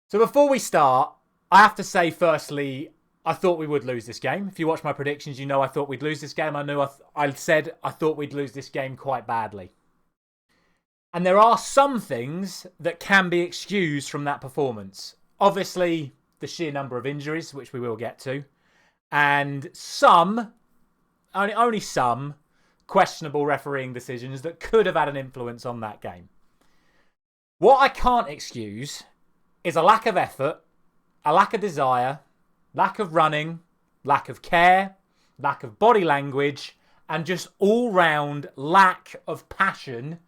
So before we start, I have to say, firstly, I thought we would lose this game. If you watch my predictions, you know I thought we'd lose this game. I said I thought we'd lose this game quite badly. And there are some things that can be excused from that performance. Obviously, the sheer number of injuries, which we will get to, and only some, questionable refereeing decisions that could have had an influence on that game. What I can't excuse is a lack of effort, a lack of desire, lack of running, lack of care, lack of body language, and just all-round lack of passion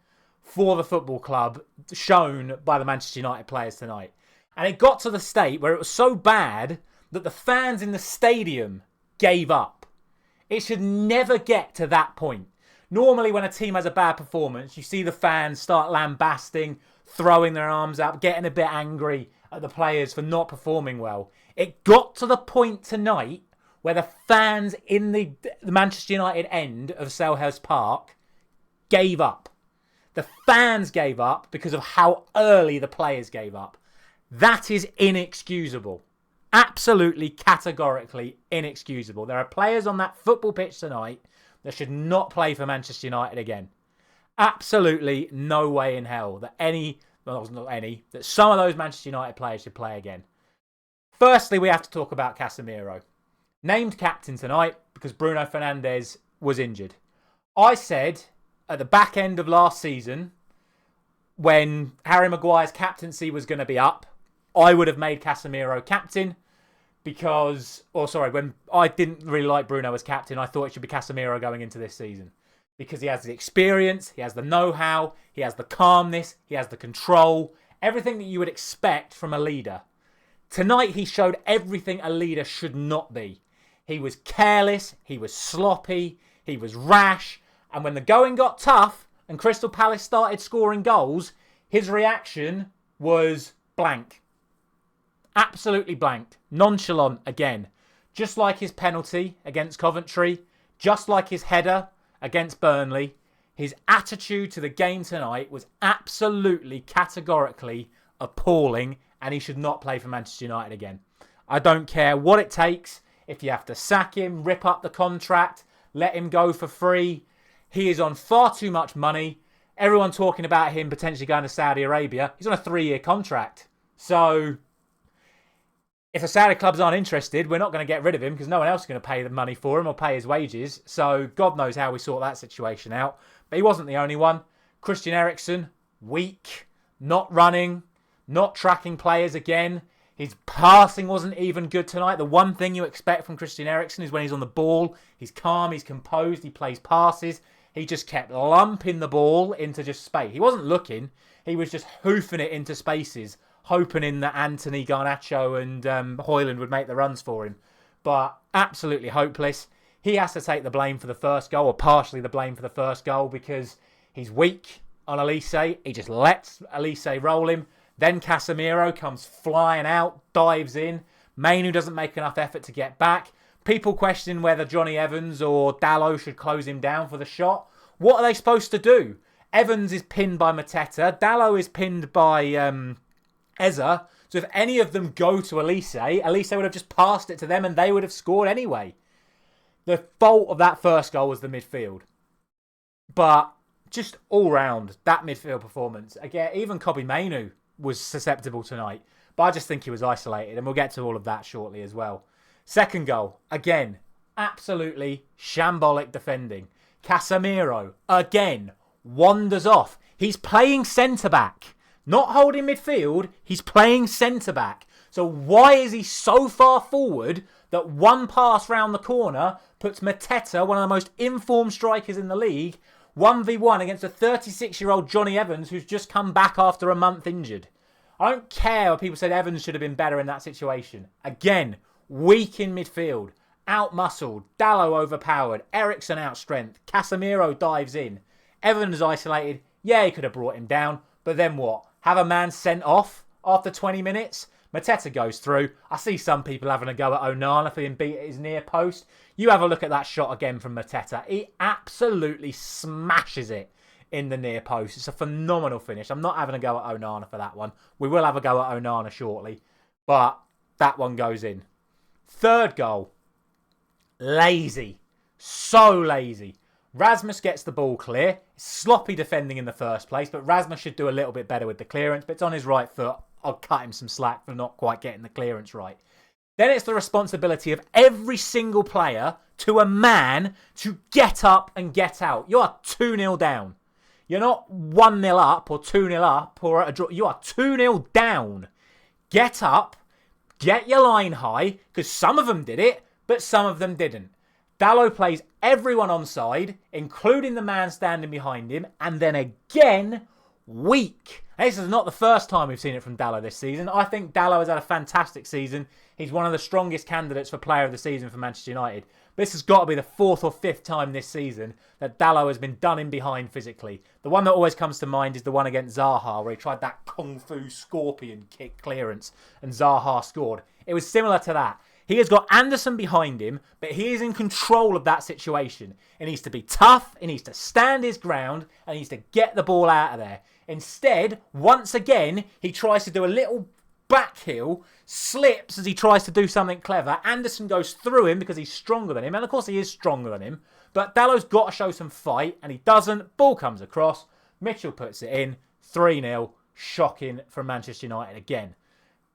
for the football club shown by the Manchester United players tonight. And it got to the state where it was so bad that the fans in the stadium gave up. It should never get to that point. Normally when a team has a bad performance, you see the fans start lambasting, throwing their arms up, getting a bit angry at the players for not performing well. It got to the point tonight where the fans in the Manchester United end of Selhurst Park gave up. The fans gave up because of how early the players gave up. That is inexcusable. Absolutely, categorically inexcusable. There are players on that football pitch tonight that should not play for Manchester United again. Absolutely no way in hell that that some of those Manchester United players should play again. Firstly, we have to talk about Casemiro. Named captain tonight because Bruno Fernandes was injured. I said at the back end of last season, when Harry Maguire's captaincy was going to be up, I would have made Casemiro captain when I didn't really like Bruno as captain, I thought it should be Casemiro going into this season. Because he has the experience, he has the know-how, he has the calmness, he has the control, everything that you would expect from a leader. Tonight he showed everything a leader should not be. He was careless, he was sloppy, he was rash, and when the going got tough and Crystal Palace started scoring goals, his reaction was blank. Absolutely blank. Nonchalant again. Just like his penalty against Coventry, just like his header against Burnley, his attitude to the game tonight was absolutely, categorically appalling, and he should not play for Manchester United again. I don't care what it takes. If you have to sack him, rip up the contract, let him go for free. He is on far too much money. Everyone talking about him potentially going to Saudi Arabia. He's on a 3-year contract. So if the Saudi clubs aren't interested, we're not going to get rid of him because no one else is going to pay the money for him or pay his wages. So God knows how we sort that situation out. But he wasn't the only one. Christian Eriksen, weak, not running, not tracking players again. His passing wasn't even good tonight. The one thing you expect from Christian Eriksen is when he's on the ball, he's calm, he's composed, he plays passes. He just kept lumping the ball into just space. He wasn't looking. He was just hoofing it into spaces, hoping in that Anthony Garnacho and Højlund would make the runs for him. But absolutely hopeless. He has to take the blame for the first goal, or partially the blame for the first goal, because he's weak on Elise. He just lets Elise roll him. Then Casemiro comes flying out, dives in. Mainu doesn't make enough effort to get back. People question whether Johnny Evans or Dalot should close him down for the shot. What are they supposed to do? Evans is pinned by Mateta. Dalot is pinned by Eze. So if any of them go to Elise would have just passed it to them and they would have scored anyway. The fault of that first goal was the midfield. But just all round, that midfield performance. Again, even Kobbie Mainoo was susceptible tonight. But I just think he was isolated, and we'll get to all of that shortly as well. Second goal, again, absolutely shambolic defending. Casemiro, again, wanders off. He's playing centre-back. Not holding midfield, he's playing centre-back. So why is he so far forward that one pass round the corner puts Mateta, one of the most informed strikers in the league, 1v1 against a 36-year-old Johnny Evans who's just come back after a month injured? I don't care if people said Evans should have been better in that situation. Again, weak in midfield, out-muscled, Dalot overpowered, Eriksen outstrength, Casemiro dives in. Evans isolated, yeah, he could have brought him down, but then what? Have a man sent off after 20 minutes? Mateta goes through. I see some people having a go at Onana for being beat at his near post. You have a look at that shot again from Mateta. He absolutely smashes it in the near post. It's a phenomenal finish. I'm not having a go at Onana for that one. We will have a go at Onana shortly. But that one goes in. Third goal. Lazy. So lazy. Rasmus gets the ball clear. Sloppy defending in the first place, but Rasmus should do a little bit better with the clearance, but it's on his right foot. I'll cut him some slack for not quite getting the clearance right. Then it's the responsibility of every single player to a man to get up and get out. You are 2-0 down. You're not 1-0 up or 2-0 up or at a draw. You are 2-0 down. Get up, get your line high, because some of them did it, but some of them didn't. Dalot plays everyone onside, including the man standing behind him, and then again, weak. This is not the first time we've seen it from Dalot this season. I think Dalot has had a fantastic season. He's one of the strongest candidates for player of the season for Manchester United. But this has got to be the 4th or 5th time this season that Dalot has been done in behind physically. The one that always comes to mind is the one against Zaha, where he tried that Kung Fu scorpion kick clearance and Zaha scored. It was similar to that. He has got Anderson behind him, but he is in control of that situation. He needs to be tough, he needs to stand his ground, and he needs to get the ball out of there. Instead, once again, he tries to do a little back heel, slips as he tries to do something clever. Anderson goes through him because he's stronger than him, and of course he is stronger than him. But Dalot's got to show some fight, and he doesn't. Ball comes across, Mitchell puts it in, 3-0, shocking from Manchester United again.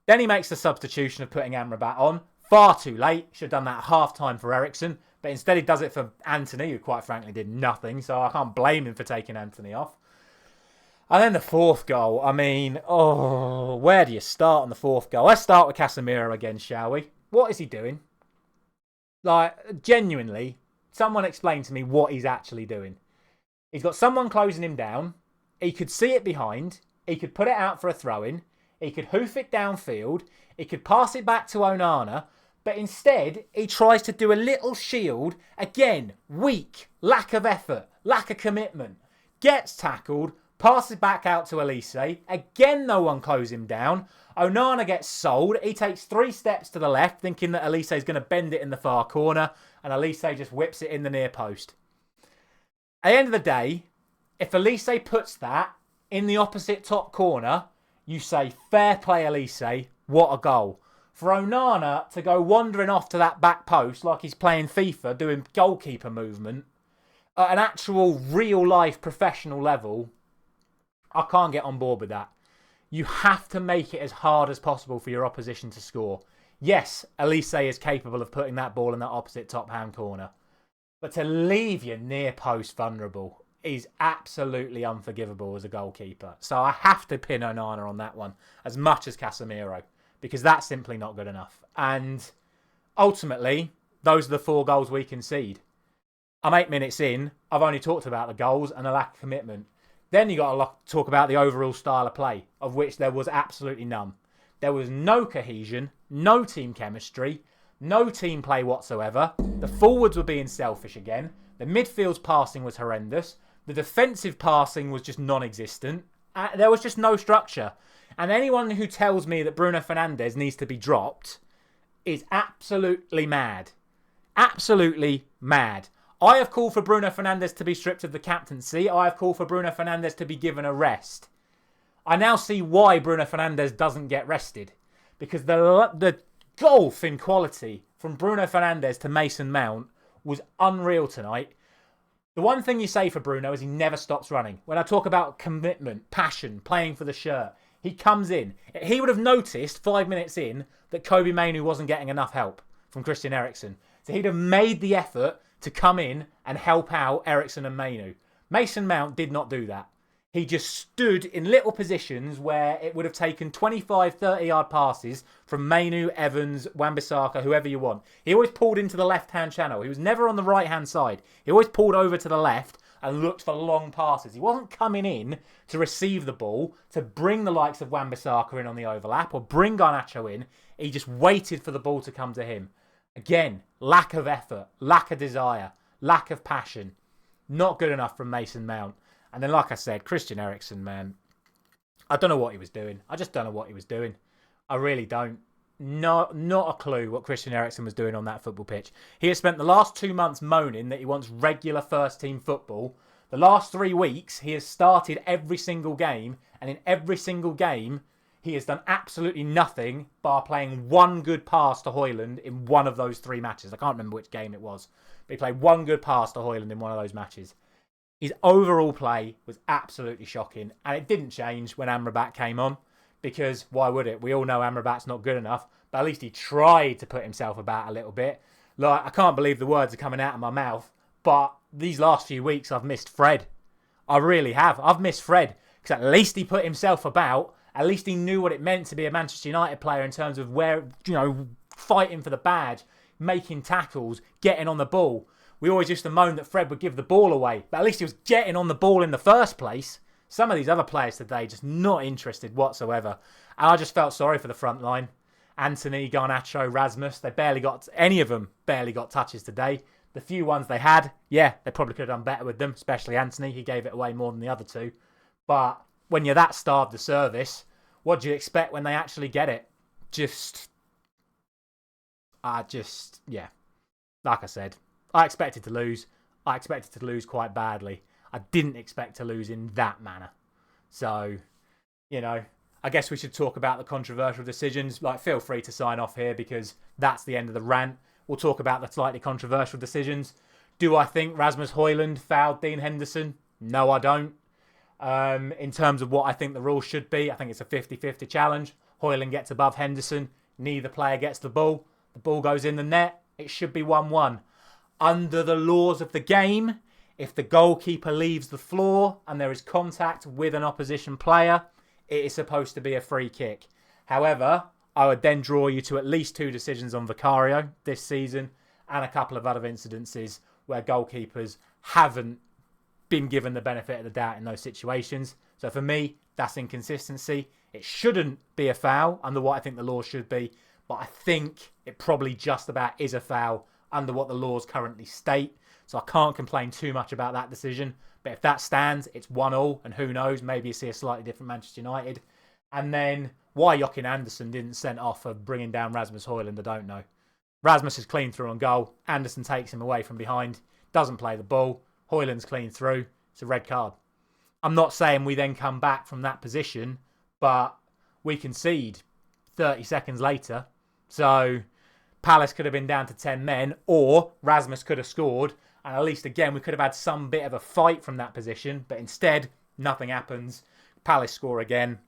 Then he makes the substitution of putting Amrabat on. Far too late. Should have done that at half-time for Eriksen. But instead he does it for Anthony, who quite frankly did nothing. So I can't blame him for taking Anthony off. And then the 4th goal. I mean, where do you start on the 4th goal? Let's start with Casemiro again, shall we? What is he doing? Like, genuinely, someone explain to me what he's actually doing. He's got someone closing him down. He could see it behind. He could put it out for a throw-in. He could hoof it downfield. He could pass it back to Onana. But instead, he tries to do a little shield. Again, weak, lack of effort, lack of commitment. Gets tackled, passes back out to Elise. Again, no one closes him down. Onana gets sold. He takes 3 steps to the left, thinking that Elise is going to bend it in the far corner. And Elise just whips it in the near post. At the end of the day, if Elise puts that in the opposite top corner, you say, fair play, Elise. What a goal. For Onana to go wandering off to that back post like he's playing FIFA, doing goalkeeper movement, at an actual real-life professional level, I can't get on board with that. You have to make it as hard as possible for your opposition to score. Yes, Elise is capable of putting that ball in that opposite top-hand corner. But to leave your near post vulnerable is absolutely unforgivable as a goalkeeper. So I have to pin Onana on that one as much as Casemiro, because that's simply not good enough. And ultimately, those are the 4 goals we concede. I'm 8 minutes in. I've only talked about the goals and the lack of commitment. Then you got to talk about the overall style of play, of which there was absolutely none. There was no cohesion, no team chemistry, no team play whatsoever. The forwards were being selfish again. The midfield's passing was horrendous. The defensive passing was just non-existent. There was just no structure. And anyone who tells me that Bruno Fernandes needs to be dropped is absolutely mad. Absolutely mad. I have called for Bruno Fernandes to be stripped of the captaincy. I have called for Bruno Fernandes to be given a rest. I now see why Bruno Fernandes doesn't get rested. Because the gulf in quality from Bruno Fernandes to Mason Mount was unreal tonight. The one thing you say for Bruno is he never stops running. When I talk about commitment, passion, playing for the shirt, he comes in. He would have noticed 5 minutes in that Kobbie Mainoo wasn't getting enough help from Christian Eriksen. So he'd have made the effort to come in and help out Eriksen and Mainoo. Mason Mount did not do that. He just stood in little positions where it would have taken 25, 30-yard passes from Mainoo, Evans, Wan-Bissaka, whoever you want. He always pulled into the left-hand channel. He was never on the right-hand side. He always pulled over to the left and looked for long passes. He wasn't coming in to receive the ball, to bring the likes of Wan-Bissaka in on the overlap or bring Garnacho in. He just waited for the ball to come to him. Again, lack of effort, lack of desire, lack of passion. Not good enough from Mason Mount. And then, like I said, Christian Eriksen, man, I don't know what he was doing. I just don't know what he was doing. I really don't. Not a clue what Christian Eriksen was doing on that football pitch. He has spent the last 2 months moaning that he wants regular first-team football. The last 3 weeks, he has started every single game, and in every single game, He has done absolutely nothing bar playing one good pass to Højlund in one of those 3 matches. I can't remember which game it was, but he played one good pass to Højlund in one of those matches. His overall play was absolutely shocking, and it didn't change when Amrabat came on, because why would it? We all know Amrabat's not good enough, but at least he tried to put himself about a little bit. Like, I can't believe the words are coming out of my mouth, but these last few weeks I've missed Fred. I really have. I've missed Fred, because at least he put himself about. At least he knew what it meant to be a Manchester United player in terms of where, fighting for the badge, making tackles, getting on the ball. We always used to moan that Fred would give the ball away, but at least he was getting on the ball in the first place. Some of these other players today just not interested whatsoever. And I just felt sorry for the front line. Anthony, Garnacho, Rasmus, any of them barely got touches today. The few ones they had, yeah, they probably could have done better with them, especially Anthony. He gave it away more than the other 2. But when you're that starved of service, what do you expect when they actually get it? Yeah. Like I said, I expected to lose. I expected to lose quite badly. I didn't expect to lose in that manner. So, I guess we should talk about the controversial decisions. Feel free to sign off here because that's the end of the rant. We'll talk about the slightly controversial decisions. Do I think Rasmus Højlund fouled Dean Henderson? No, I don't. In terms of what I think the rules should be, I think it's a 50-50 challenge. Højlund gets above Henderson. Neither player gets the ball. The ball goes in the net. It should be 1-1. Under the laws of the game, if the goalkeeper leaves the floor and there is contact with an opposition player, it is supposed to be a free kick. However, I would then draw you to at least 2 decisions on Vicario this season and a couple of other incidences where goalkeepers haven't been given the benefit of the doubt in those situations. So for me, that's inconsistency. It shouldn't be a foul under what I think the law should be, but I think it probably just about is a foul under what the laws currently state. So I can't complain too much about that decision. But if that stands, it's 1-1, and who knows, maybe you see a slightly different Manchester United. And then why Joachim Andersen didn't send off for bringing down Rasmus Højlund, I don't know. Rasmus is clean through on goal. Andersen takes him away from behind, doesn't play the ball. Højlund's clean through. It's a red card. I'm not saying we then come back from that position, but we concede 30 seconds later. So Palace could have been down to 10 men, or Rasmus could have scored, and at least again we could have had some bit of a fight from that position, but instead nothing happens. Palace score again,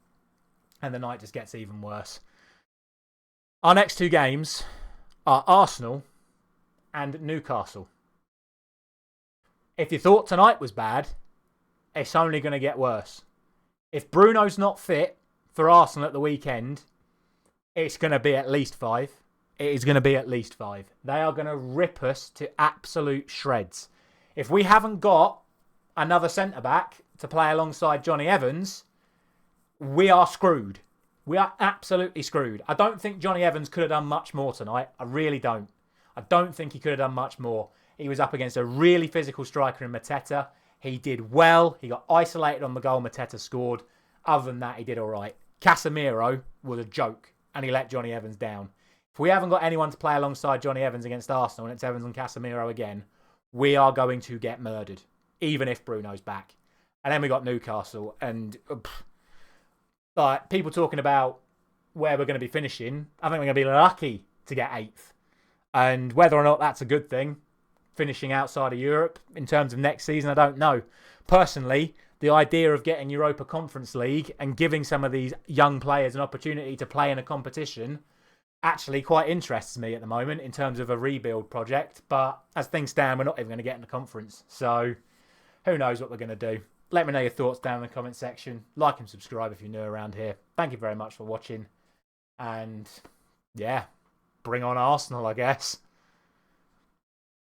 and the night just gets even worse. Our next 2 games are Arsenal and Newcastle. If you thought tonight was bad, it's only going to get worse. If Bruno's not fit for Arsenal at the weekend, it's going to be at least 5. It is going to be at least 5. They are going to rip us to absolute shreds. If we haven't got another centre-back to play alongside Johnny Evans, we are screwed. We are absolutely screwed. I don't think Johnny Evans could have done much more tonight. I really don't. I don't think he could have done much more. He was up against a really physical striker in Mateta. He did well. He got isolated on the goal Mateta scored. Other than that, he did all right. Casemiro was a joke, and he let Johnny Evans down. If we haven't got anyone to play alongside Johnny Evans against Arsenal, and it's Evans and Casemiro again, we are going to get murdered, even if Bruno's back. And then we got Newcastle, and people talking about where we're going to be finishing. I think we're going to be lucky to get 8th. And whether or not that's a good thing, finishing outside of Europe in terms of next season, I don't know. Personally, the idea of getting Europa Conference League and giving some of these young players an opportunity to play in a competition actually quite interests me at the moment in terms of a rebuild project. But as things stand, we're not even going to get in the conference. So who knows what we're going to do. Let me know your thoughts down in the comment section. Like and subscribe if you're new around here. Thank you very much for watching. And yeah, bring on Arsenal, I guess.